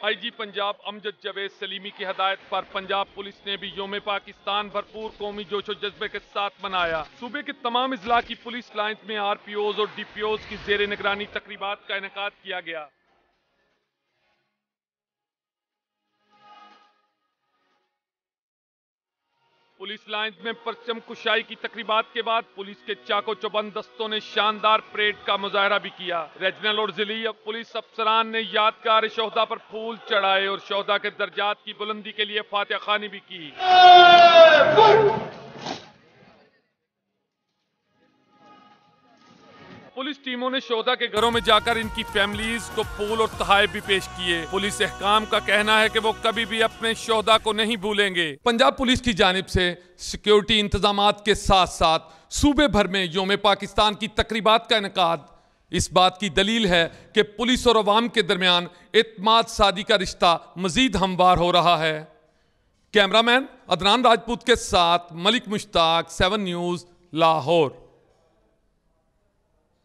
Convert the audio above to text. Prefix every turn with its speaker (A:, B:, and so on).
A: IG Punjab Amjad Javed Salimi की हदायत पर पंजाब पुलिस ने भी योम पाकिस्तान भरपूर कौमी जोशो जज्बे के साथ मनाया। सूबे के तमाम इजला की पुलिस लाइन्स में आरपीओज और डीपीओज की जेर निगरानी तकरीबात का इनेकाद किया गया। पुलिस लाइन्स में परचम कुशाई की तकरीबात के बाद पुलिस के चाको चौबंद दस्तों ने शानदार परेड का मुजाहरा भी किया। रीजनल और जिली पुलिस अफसरान ने यादगार शोहदा पर फूल चढ़ाए और शोहदा के दर्जात की बुलंदी के लिए फातिहा खानी भी की। पुलिस टीमों ने शोहदा के घरों में जाकर इनकी फैमिलीज को फूल और तोहफे भी पेश किए। पुलिस एहकाम का कहना है कि वो कभी भी अपने शोहदा को नहीं भूलेंगे। पंजाब पुलिस की जानिब से सिक्योरिटी इंतजामात के साथ साथ सूबे भर में योम पाकिस्तान की तकरीबात का इनेकाद इस बात की दलील है कि पुलिस और अवाम के दरमियान एतमाद सादी का रिश्ता मजीद हमवार हो रहा है। कैमरामैन अदनान राजपूत के साथ मलिक मुश्ताक, 7 न्यूज़, लाहौर।